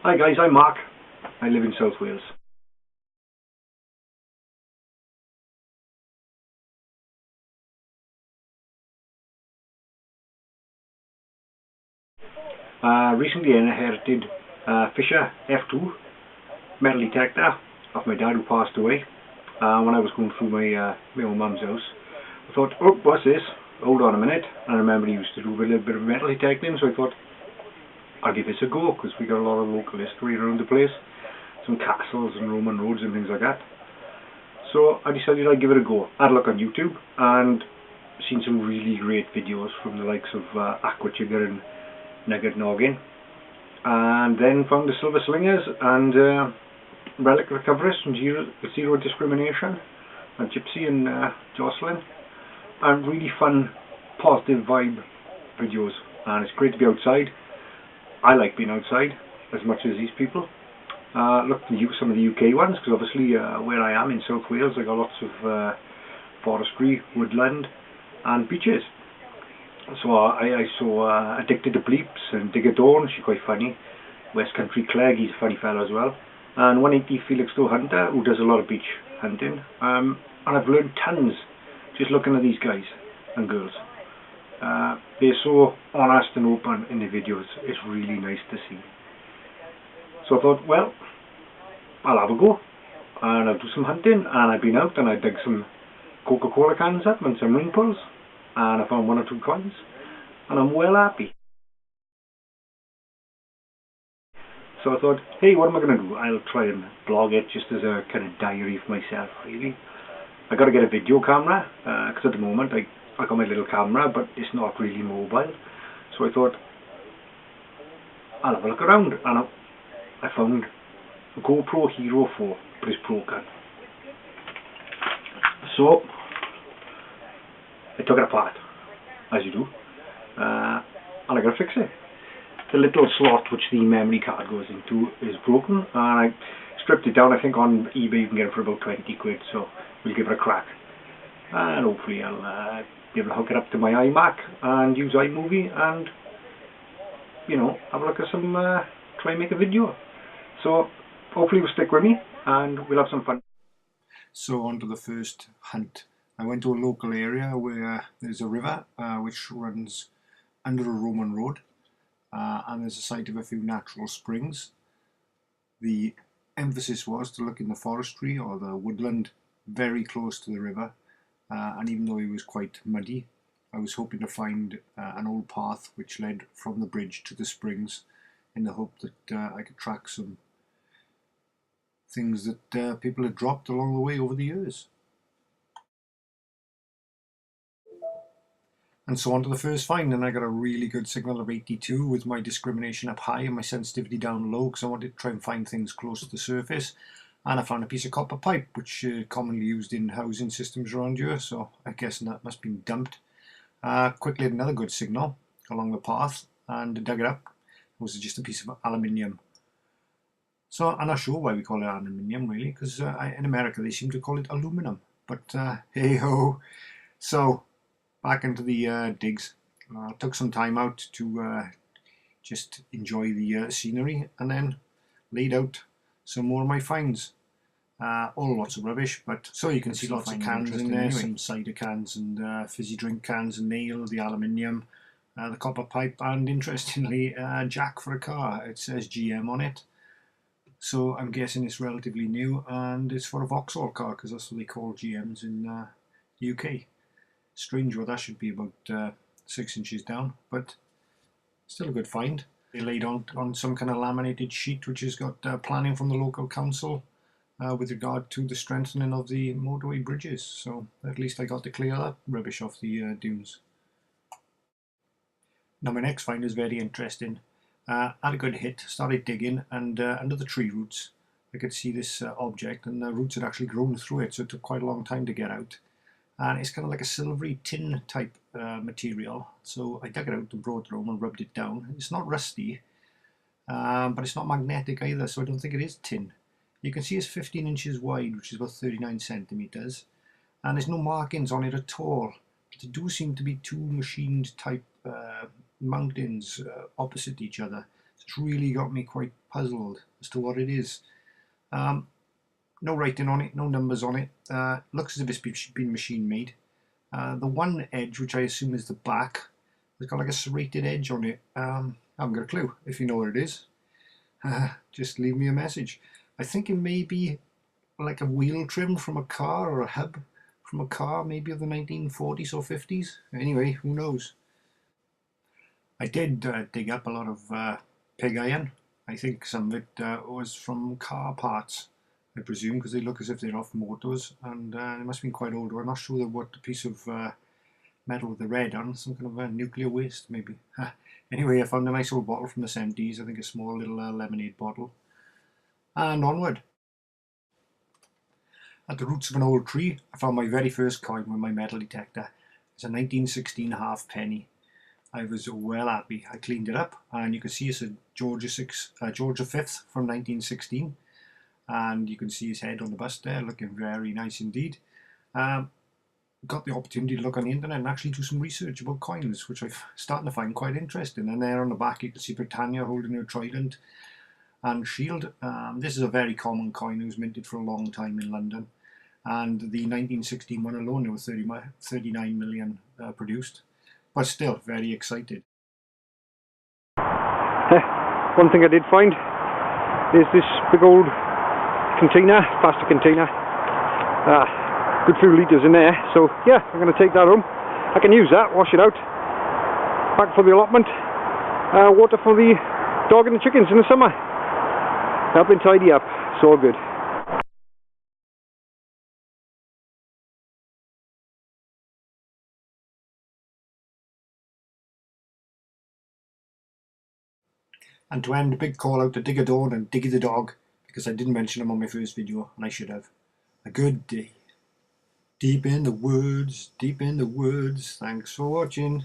Hi guys, I'm Mark. I live in South Wales. Recently I inherited Fisher F2 metal detector off my dad who passed away when I was going through my own mum's house. I thought, oh, what's this? Hold on a minute. And I remember he used to do a little bit of metal detecting, so I thought, I'll give this a go, because we got a lot of local history around the place. Some castles and Roman roads and things like that. So I decided I'd give it a go. I had a look on YouTube and seen some really great videos from the likes of Aquachigger and Nugget Noggin, and then found the Silver Slingers and Relic Recoverist from Zero Discrimination, and Gypsy and Jocelyn, and really fun, positive vibe videos. And it's great to be outside. I like being outside as much as these people. Look to some of the UK ones, because obviously where I am in South Wales I got lots of forestry, woodland and beaches. So I saw Addicted to Bleeps and Digger Dawn, she's quite funny. West Country Clegg, he's a funny fellow as well. And 180 Felix Doe Hunter, who does a lot of beach hunting. And I've learned tons just looking at these guys and girls. They're so honest and open in the videos, it's really nice to see. So I thought, well, I'll have a go and I'll do some hunting, and I've been out and I dug some Coca-Cola cans up and some ring pulls, and I found 1 or 2 coins, and I'm well happy. So I thought, hey, what am I going to do? I'll try and blog it just as a kind of diary for myself, really. I got to get a video camera, because at the moment I got my little camera, but it's not really mobile. So I thought, I'll have a look around, and I found a GoPro Hero 4, but it's broken. So I took it apart, as you do, and I got to fix it. The little slot which the memory card goes into is broken, and I stripped it down. I think on eBay you can get it for about 20 quid, so we'll give it a crack. And hopefully I'll be able to hook it up to my iMac and use iMovie and, you know, have a look at some, try and make a video. So hopefully you'll stick with me and we'll have some fun. So on to the first hunt. I went to a local area where there's a river which runs under a Roman road, and there's a site of a few natural springs. The emphasis was to look in the forestry or the woodland very close to the river, and even though it was quite muddy, I was hoping to find an old path which led from the bridge to the springs, in the hope that I could track some things that people had dropped along the way over the years. And so on to the first find, and I got a really good signal of 82 with my discrimination up high and my sensitivity down low, because I wanted to try and find things close to the surface. And I found a piece of copper pipe, which is commonly used in housing systems around here, so I guess that must have been dumped. Quickly had another good signal along the path and dug it up. It was just a piece of aluminium. So I'm not sure why we call it aluminium, really, because in America they seem to call it aluminum. But hey ho. So back into the digs. Took some time out to just enjoy the scenery, and then laid out some more of my finds. All lots of rubbish, but so you can see lots of cans in there, anyway. Some cider cans and fizzy drink cans, and nail, the aluminium, the copper pipe, and interestingly, jack for a car. It says GM on it, so I'm guessing it's relatively new, and it's for a Vauxhall car, because that's what they call GMs in the UK. Strange what that should be, about 6 inches down, but still a good find. They laid on some kind of laminated sheet which has got planning from the local council with regard to the strengthening of the motorway bridges, so at least I got to clear that rubbish off the dunes. Now my next find is very interesting. Had a good hit, started digging, and under the tree roots I could see this object, and the roots had actually grown through it, so it took quite a long time to get out. And it's kind of like a silvery tin type material, so I dug it out and brought it home and rubbed it down. It's not rusty, but it's not magnetic either, so I don't think it is tin. You can see it's 15 inches wide, which is about 39 centimeters, and there's no markings on it at all. But there do seem to be two machined type mountings opposite each other. It's really got me quite puzzled as to what it is. No writing on it, no numbers on it. Looks as if it's been machine made. The one edge, which I assume is the back, has got like a serrated edge on it. I haven't got a clue. If you know what it is, just leave me a message. I think it may be like a wheel trim from a car, or a hub from a car, maybe of the 1940s or 50s. Anyway, who knows? I did dig up a lot of pig iron. I think some of it was from car parts, I presume, because they look as if they're off motors, and they must have been quite old. I'm not sure what the piece of metal with the red on, some kind of nuclear waste maybe. Anyway, I found a nice old bottle from the 70s, I think a small little lemonade bottle. And onward. At the roots of an old tree, I found my very first coin with my metal detector. It's a 1916 halfpenny. I was well happy. I cleaned it up, and you can see it's a George V from 1916, and you can see his head on the bust there, looking very nice indeed. Got the opportunity to look on the internet and actually do some research about coins, which I'm starting to find quite interesting. And there on the back you can see Britannia holding her trident and shield. This is a very common coin. It was minted for a long time in London, and the 1916 one alone, there were 39 million produced. But still very excited. One thing I did find is this big old container, plastic container. Good few litres in there, so yeah, I'm going to take that home. I can use that, wash it out, back for the allotment, water for the dog and the chickens in the summer. Helping tidy up, it's all good. And to end, a big call out to Digger Dawn and Diggy the dog, because I didn't mention them on my first video, and I should have. A good day. Deep in the woods, deep in the woods. Thanks for watching.